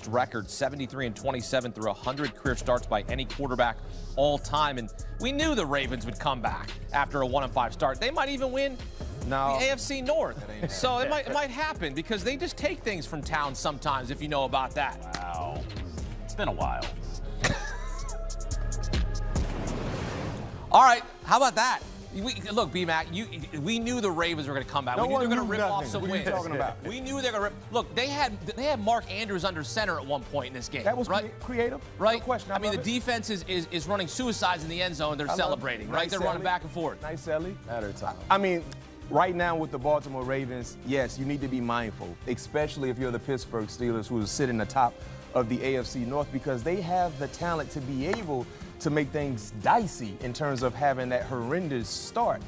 record, 73-27 through 100 career starts by any quarterback all time. And we knew the Ravens would come back after a 1-5 start. They might even win the AFC North. So it might happen because they just take things from town sometimes, if you know about that. Wow. It's been a while. All right, how about that? Look, B-Mac, we knew the Ravens were going to come back. We knew they were going to rip off some wins. What are you talking about? We knew they were going to rip. Look, they had Mark Andrews under center at one point in this game. That was right? creative. Right? No question. I mean, the defense is running suicides in the end zone. They're celebrating, right? Nice They're running back and forth. Nice, Ellie. Matter of time. I mean, right now with the Baltimore Ravens, yes, you need to be mindful, especially if you're the Pittsburgh Steelers who sit in the top of the AFC North, because they have the talent to be able to make things dicey in terms of having that horrendous start.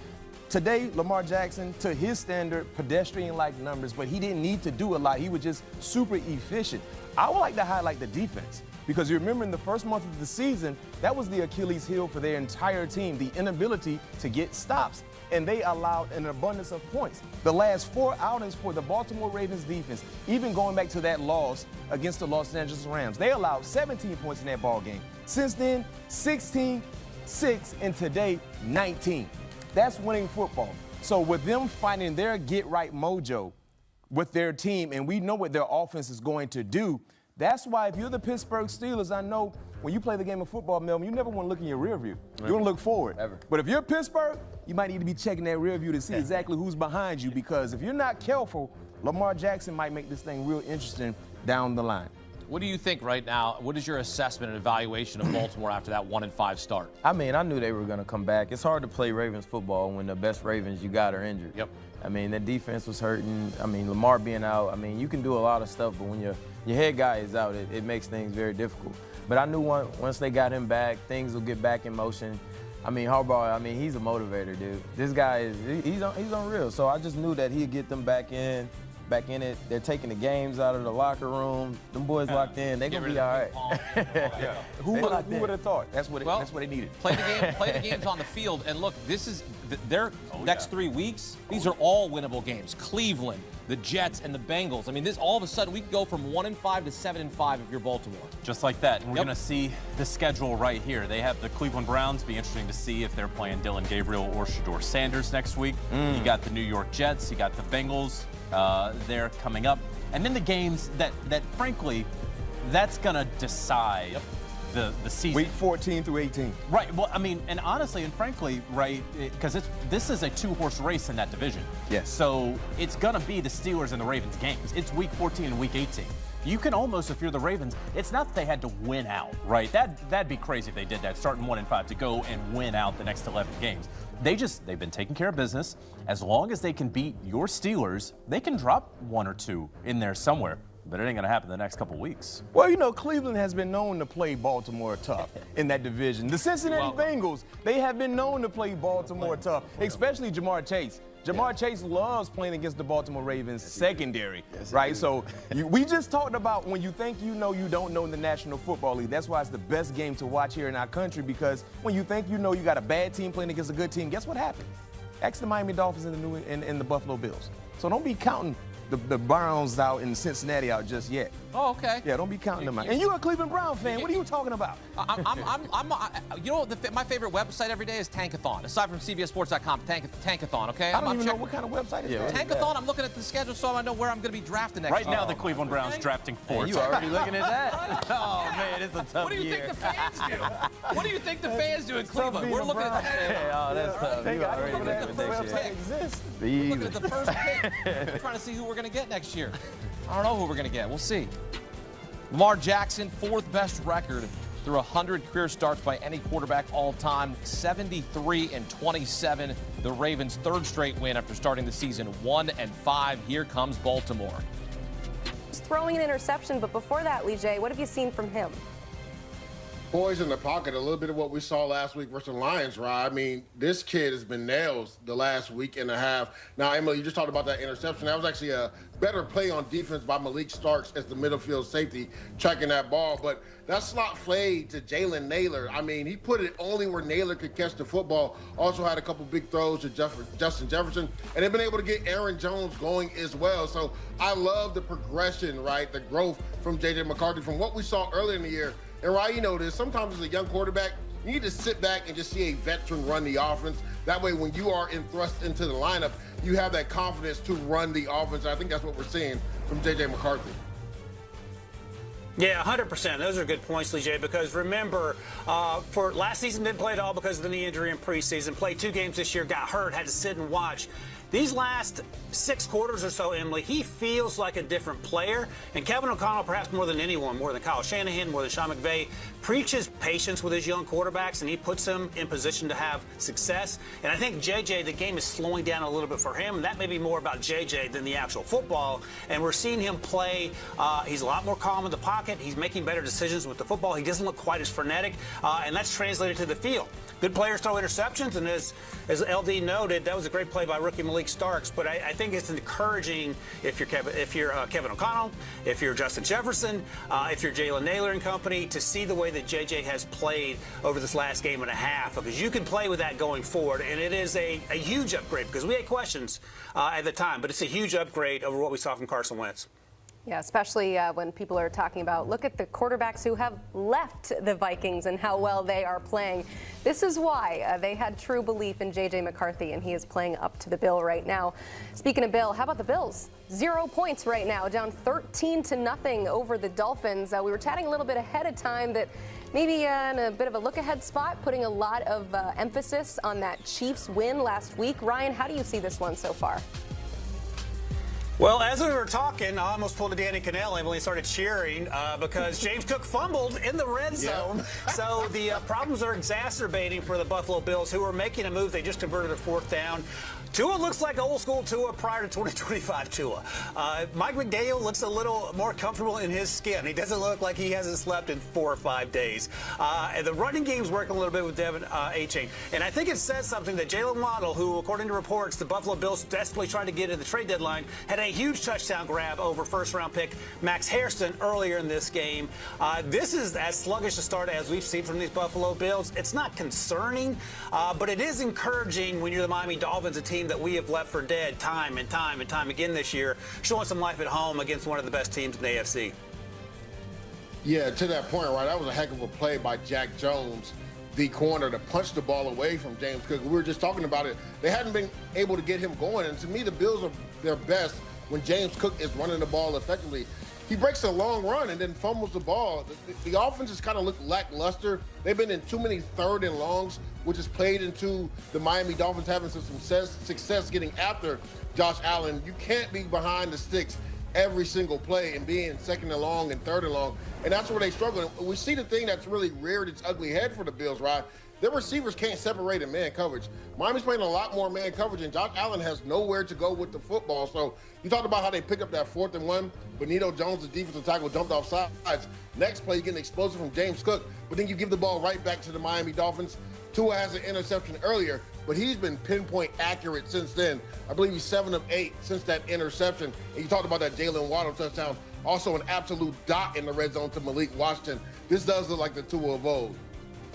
Today, Lamar Jackson, to his standard, pedestrian-like numbers, but he didn't need to do a lot. He was just super efficient. I would like to highlight the defense, because you remember in the first month of the season, that was the Achilles heel for their entire team, the inability to get stops, and they allowed an abundance of points. The last 4 outings for the Baltimore Ravens defense, even going back to that loss against the Los Angeles Rams, they allowed 17 points in that ball game. Since then, 16, 6, and today, 19. That's winning football. So with them finding their get-right mojo with their team, and we know what their offense is going to do, that's why if you're the Pittsburgh Steelers, I know when you play the game of football, Melvin, you never want to look in your rear view. You want to look forward. Ever. But if you're Pittsburgh, you might need to be checking that rear view to see exactly who's behind you, because if you're not careful, Lamar Jackson might make this thing real interesting down the line. What do you think right now? What is your assessment and evaluation of Baltimore after that 1-5 start? I mean, I knew they were going to come back. It's hard to play Ravens football when the best Ravens you got are injured. Yep. I mean, the defense was hurting. I mean, Lamar being out, I mean, you can do a lot of stuff, but when your head guy is out, it makes things very difficult. But I knew once they got him back, things will get back in motion. I mean, Harbaugh, I mean, he's a motivator, dude. This guy he's unreal. So I just knew that he'd get them back in it. They're taking the games out of the locker room. Them boys locked in. They're going to be all right. Who would have thought? That's what they needed. Play the games on the field. And look, this is their next 3 weeks. These are all winnable games. Cleveland, the Jets, and the Bengals. I mean, this all of a sudden we can go from 1-5 to 7-5 if you're Baltimore. Just like that. And we're going to see the schedule right here. They have the Cleveland Browns. Be interesting to see if they're playing Dylan Gabriel or Shedeur Sanders next week. You got the New York Jets. You got the Bengals. They're coming up. And then the games that frankly, that's going to decide the season. Week 14 through 18. Right. Well, I mean, and honestly and frankly, right, because this is a two-horse race in that division. Yes. So it's going to be the Steelers and the Ravens games. It's week 14 and week 18. You can almost, if you're the Ravens, it's not that they had to win out, right? That'd be crazy if they did that, starting 1-5 to go and win out the next 11 games. They've been taking care of business. As long as they can beat your Steelers, they can drop 1 or 2 in there somewhere. But it ain't going to happen the next couple weeks. Well, you know, Cleveland has been known to play Baltimore tough in that division. The Cincinnati Bengals, they have been known to play Baltimore tough, especially Jamar Chase. Jamar Chase loves playing against the Baltimore Ravens secondary, right? So we just talked about when you think you know you don't know in the National Football League. That's why it's the best game to watch here in our country, because when you think you know you got a bad team playing against a good team, guess what happened? Ask the Miami Dolphins and the Buffalo Bills. So don't be counting the Browns out and Cincinnati out just yet. Oh, okay. Yeah, don't be counting them out. And you're a Cleveland Brown fan. What are you talking about? You know, my favorite website every day is Tankathon. Aside from CBSSports.com, Tankathon, okay? I don't even know what kind of website is that. Tankathon, I'm looking at the schedule so I know where I'm going to be drafted next Right year. now, the Cleveland Browns drafting 4th. You already looking at that? Oh, man, it's a tough year. What do you think the fans do? What do you think the fans do in Cleveland? We're looking at Oh, that's tough. You already looking at the next year. We're looking at the first pick. We're trying to see who we're going to get next year. I don't know who we're going to get. We'll see. Lamar Jackson, 4th best record through 100 career starts by any quarterback all time. 73-27. The Ravens' 3rd straight win after starting the season 1-5. Here comes Baltimore. He's throwing an interception, but before that, Lee J, what have you seen from him? Poise in the pocket, a little bit of what we saw last week versus the Lions, right? I mean, this kid has been nails the last week and a half. Now, Emily, you just talked about that interception. That was actually a better play on defense by Malik Starks as the middle field safety tracking that ball. But that slot fade to Jalen Naylor, I mean, he put it only where Naylor could catch the football. Also had a couple big throws to Justin Jefferson. And they've been able to get Aaron Jones going as well. So I love the progression, right, the growth from J.J. McCarthy from what we saw earlier in the year. And Ryan, you know this, sometimes as a young quarterback, you need to sit back and just see a veteran run the offense. That way, when you are thrust into the lineup, you have that confidence to run the offense. I think that's what we're seeing from J.J. McCarthy. Yeah, 100%. Those are good points, Lee J, because remember, for last season didn't play at all because of the knee injury in preseason. Played 2 games this year, got hurt, had to sit and watch. These last 6 quarters or so, Emily, he feels like a different player. And Kevin O'Connell, perhaps more than anyone, more than Kyle Shanahan, more than Sean McVay, preaches patience with his young quarterbacks, and he puts them in position to have success. And I think JJ, the game is slowing down a little bit for him, and that may be more about JJ than the actual football. And we're seeing him play. He's a lot more calm in the pocket. He's making better decisions with the football. He doesn't look quite as frenetic, and that's translated to the field. Good players throw interceptions, and as LD noted, that was a great play by rookie Malik Starks. But I think it's encouraging if you're Kevin O'Connell, if you're Justin Jefferson, if you're Jalen Naylor and company, to see the way that JJ has played over this last game and a half, because you can play with that going forward, and it is a huge upgrade, because we had questions at the time, but it's a huge upgrade over what we saw from Carson Wentz. Yeah, especially when people are talking about, look at the quarterbacks who have left the Vikings and how well they are playing. This is why they had true belief in J.J. McCarthy, and he is playing up to the bill right now. Speaking of Bill, how about the Bills? 0 points right now, down 13-0 over the Dolphins. We were chatting a little bit ahead of time that maybe in a bit of a look-ahead spot, putting a lot of emphasis on that Chiefs win last week. Ryan, how do you see this one so far? Well, as we were talking, I almost pulled a Danny Cannell, Emily, and started cheering because James Cook fumbled in the red zone. So the problems are exacerbating for the Buffalo Bills, who are making a move. They just converted a 4th down. Tua looks like old school Tua prior to 2025 Tua. Mike McDaniel looks a little more comfortable in his skin. He doesn't look like he hasn't slept in 4 or 5 days. And the running game's working a little bit with Devin Ayton. And I think it says something that Jalen Waddle, who, according to reports, the Buffalo Bills desperately trying to get to the trade deadline, had a huge touchdown grab over first-round pick Max Hairston earlier in this game. This is as sluggish a start as we've seen from these Buffalo Bills. It's not concerning, but it is encouraging when you're the Miami Dolphins, a team that we have left for dead time and time and time again this year, showing some life at home against one of the best teams in the AFC. Yeah, to that point, right, that was a heck of a play by Jack Jones, the corner, to punch the ball away from James Cook. We were just talking about it. They hadn't been able to get him going, and to me, the Bills are their best when James Cook is running the ball effectively. He breaks a long run and then fumbles the ball. The offense has kind of looked lackluster. They've been in too many 3rd and longs, which has played into the Miami Dolphins having some success getting after Josh Allen. You can't be behind the sticks every single play and being 2nd and long and 3rd and long. And that's where they struggle. And we see the thing that's really reared its ugly head for the Bills, right? Their receivers can't separate in man coverage. Miami's playing a lot more man coverage, and Josh Allen has nowhere to go with the football. So you talked about how they picked up that 4th and 1. Benito Jones, the defensive tackle, jumped off sides. Next play, you get an explosion from James Cook, but then you give the ball right back to the Miami Dolphins. Tua has an interception earlier, but he's been pinpoint accurate since then. I believe he's 7 of 8 since that interception. And you talked about that Jalen Waddle touchdown. Also an absolute dot in the red zone to Malik Washington. This does look like the Tua of old.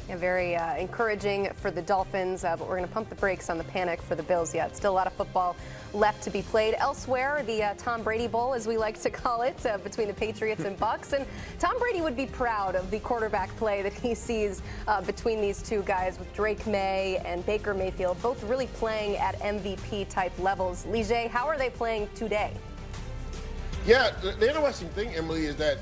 Yeah, very encouraging for the Dolphins, but we're going to pump the brakes on the panic for the Bills yet. Still a lot of football left to be played. Elsewhere, the Tom Brady Bowl, as we like to call it, between the Patriots and Bucs. And Tom Brady would be proud of the quarterback play that he sees between these two guys, with Drake May and Baker Mayfield, both really playing at MVP-type levels. Lige, how are they playing today? Yeah, the interesting thing, Emily, is that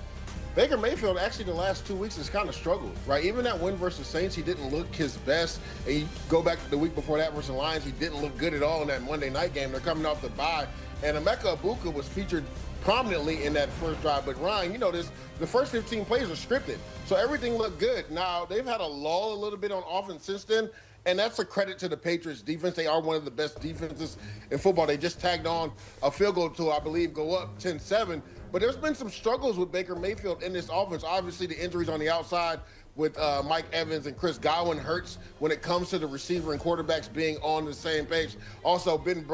Baker Mayfield actually the last 2 weeks has kind of struggled, right? Even that win versus Saints, he didn't look his best. And you go back to the week before that versus Lions, he didn't look good at all in that Monday night game. They're coming off the bye. And Emeka Egbuka was featured prominently in that first drive. But Ryan, you know this, the first 15 plays are scripted. So everything looked good. Now, they've had a lull a little bit on offense since then. And that's a credit to the Patriots defense. They are one of the best defenses in football. They just tagged on a field goal to, I believe, go up 10-7. But there's been some struggles with Baker Mayfield in this offense. Obviously, the injuries on the outside, with Mike Evans and Chris Godwin hurts when it comes to the receiver and quarterbacks being on the same page. Also, Ben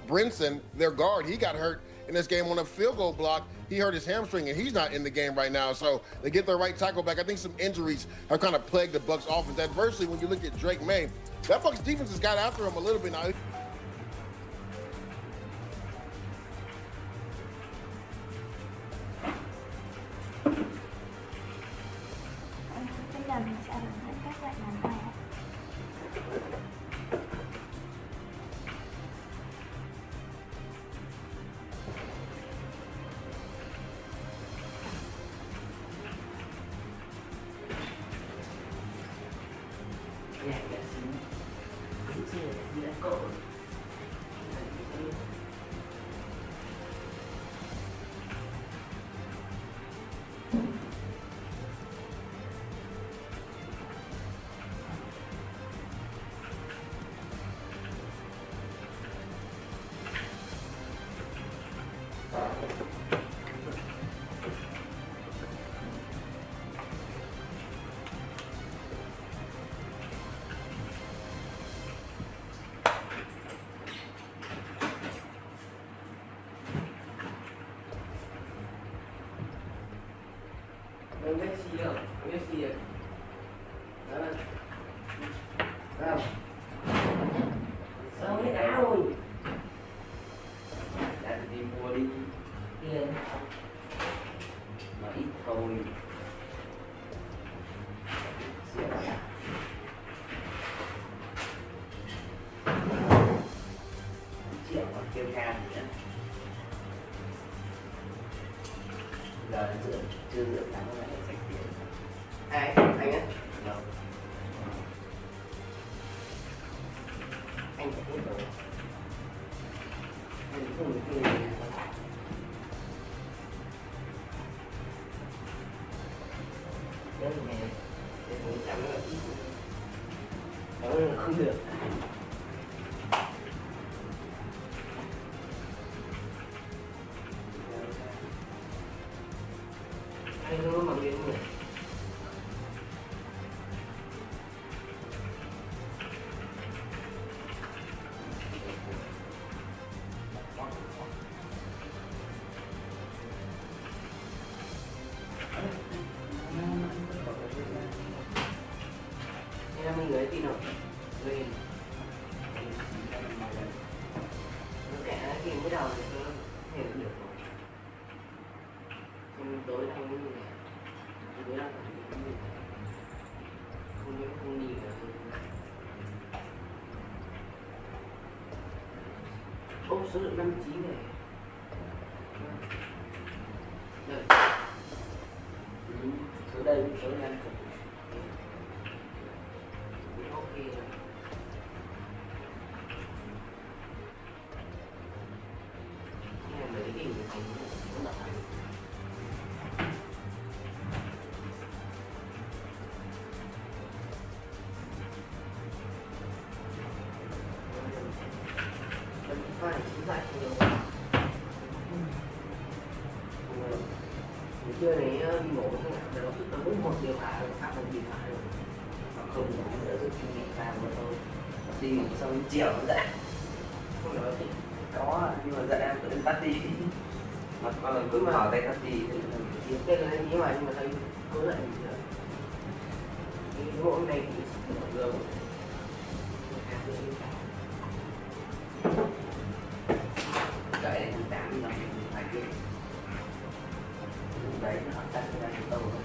Brinson, their guard, he got hurt in this game on a field goal block. He hurt his hamstring, and he's not in the game right now. So they get their right tackle back. I think some injuries have kind of plagued the Bucs offense. Adversely, when you look at Drake May, that Bucs defense has got after him a little bit now. Không được. Anh không có bằng điện người. Em mình người tin không? Lên. Nó kẻ tìm cái đầu thì nó hiểu được rồi. Không tối đang như này. Tối đang không nhìn là ốp số lượng 59 này. Đây. Số đây số đang ok rồi. Cái này mấy cái hình thành nó đọc thành. Phải chính xác nhiều. Buổi trưa này đi ngủ thế nào để nó chút nó đúng một điều phải khác một điều phải rồi. Không đủ để giúp kinh nghiệm ra mà thôi. Đi ngủ xong đến chiều nó dậy. Không nói thì có nhưng mà dậy em tự tắt đi. Mà cứ mà hỏi tay tắt đi thì cái là anh nghĩ mà nhưng mà thấy cố lại mình được. Cái bộ này thì mọi người đợi đến tháng 8 năm phải kia. Đấy nó hợp tác ra cái tàu rồi.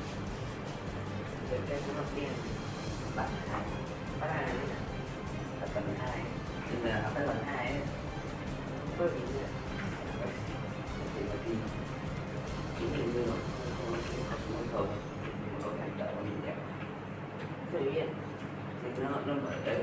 Cái số tiền bắt hai là tầng 2 nhưng mà ở cái tầng 2 ấy có gì nữa thì là khi chỉ nhiều người không có thể đợi như vậy tự nhiên thì nó bởi